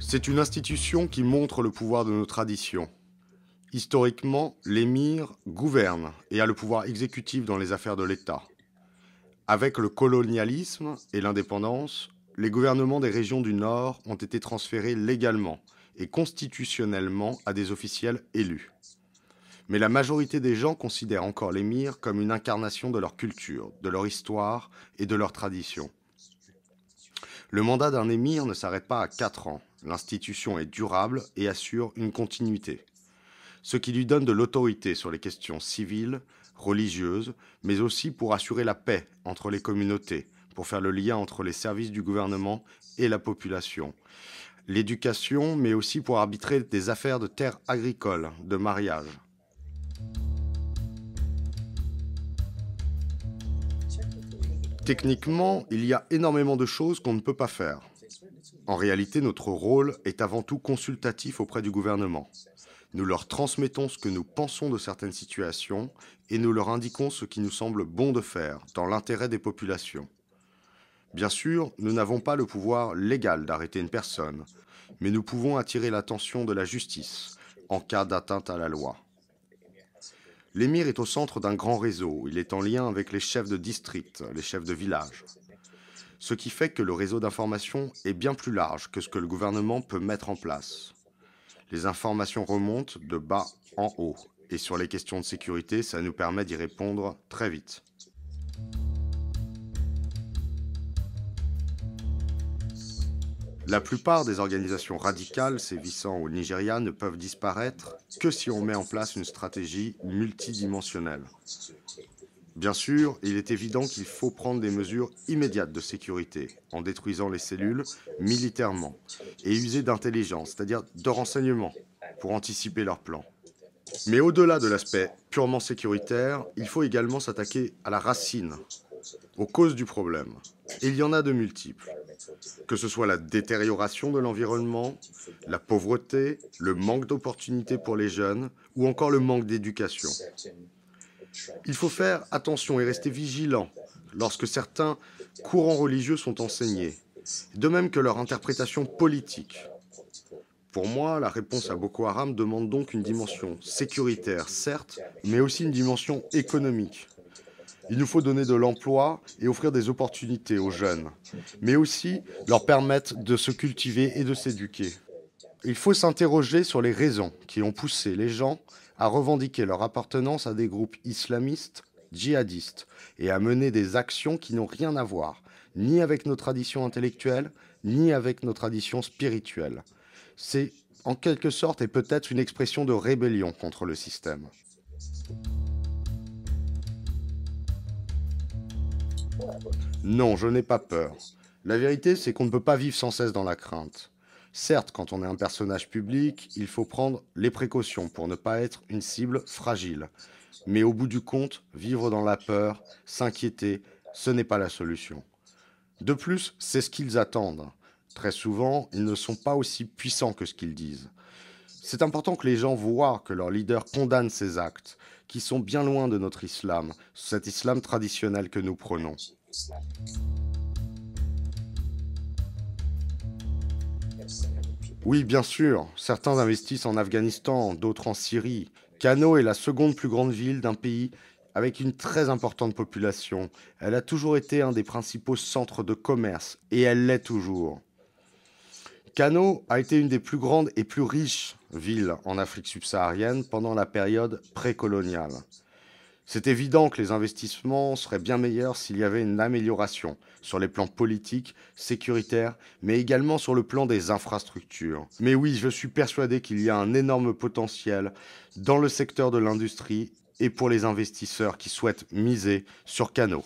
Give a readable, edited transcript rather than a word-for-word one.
C'est une institution qui montre le pouvoir de nos traditions. Historiquement, l'émir gouverne et a le pouvoir exécutif dans les affaires de l'État. Avec le colonialisme et l'indépendance, les gouvernements des régions du Nord ont été transférés légalement et constitutionnellement à des officiels élus. Mais la majorité des gens considèrent encore l'émir comme une incarnation de leur culture, de leur histoire et de leur tradition. Le mandat d'un émir ne s'arrête pas à 4 ans. L'institution est durable et assure une continuité, ce qui lui donne de l'autorité sur les questions civiles, religieuses, mais aussi pour assurer la paix entre les communautés, pour faire le lien entre les services du gouvernement et la population, l'éducation, mais aussi pour arbitrer des affaires de terres agricoles, de mariage. Techniquement, il y a énormément de choses qu'on ne peut pas faire. En réalité, notre rôle est avant tout consultatif auprès du gouvernement. Nous leur transmettons ce que nous pensons de certaines situations et nous leur indiquons ce qui nous semble bon de faire dans l'intérêt des populations. Bien sûr, nous n'avons pas le pouvoir légal d'arrêter une personne, mais nous pouvons attirer l'attention de la justice en cas d'atteinte à la loi. L'émir est au centre d'un grand réseau. Il est en lien avec les chefs de district, les chefs de village. Ce qui fait que le réseau d'information est bien plus large que ce que le gouvernement peut mettre en place. Les informations remontent de bas en haut. Et sur les questions de sécurité, ça nous permet d'y répondre très vite. La plupart des organisations radicales sévissant au Nigeria ne peuvent disparaître que si on met en place une stratégie multidimensionnelle. Bien sûr, il est évident qu'il faut prendre des mesures immédiates de sécurité en détruisant les cellules militairement et user d'intelligence, c'est-à-dire de renseignements, pour anticiper leurs plans. Mais au-delà de l'aspect purement sécuritaire, il faut également s'attaquer à la racine, aux causes du problème. Et il y en a de multiples. Que ce soit la détérioration de l'environnement, la pauvreté, le manque d'opportunités pour les jeunes ou encore le manque d'éducation. Il faut faire attention et rester vigilant lorsque certains courants religieux sont enseignés, de même que leur interprétation politique. Pour moi, la réponse à Boko Haram demande donc une dimension sécuritaire, certes, mais aussi une dimension économique. Il nous faut donner de l'emploi et offrir des opportunités aux jeunes, mais aussi leur permettre de se cultiver et de s'éduquer. Il faut s'interroger sur les raisons qui ont poussé les gens à revendiquer leur appartenance à des groupes islamistes, djihadistes, et à mener des actions qui n'ont rien à voir, ni avec nos traditions intellectuelles, ni avec nos traditions spirituelles. C'est, en quelque sorte, et peut-être une expression de rébellion contre le système. Non, je n'ai pas peur. La vérité, c'est qu'on ne peut pas vivre sans cesse dans la crainte. Certes, quand on est un personnage public, il faut prendre les précautions pour ne pas être une cible fragile. Mais au bout du compte, vivre dans la peur, s'inquiéter, ce n'est pas la solution. De plus, c'est ce qu'ils attendent. Très souvent, ils ne sont pas aussi puissants que ce qu'ils disent. C'est important que les gens voient que leurs leaders condamnent ces actes, qui sont bien loin de notre islam, cet islam traditionnel que nous prenons. Oui, bien sûr, certains investissent en Afghanistan, d'autres en Syrie. Kano est la seconde plus grande ville d'un pays avec une très importante population. Elle a toujours été un des principaux centres de commerce, et elle l'est toujours. Kano a été une des plus grandes et plus riches villes en Afrique subsaharienne pendant la période précoloniale. C'est évident que les investissements seraient bien meilleurs s'il y avait une amélioration sur les plans politiques, sécuritaires, mais également sur le plan des infrastructures. Mais oui, je suis persuadé qu'il y a un énorme potentiel dans le secteur de l'industrie et pour les investisseurs qui souhaitent miser sur Kano.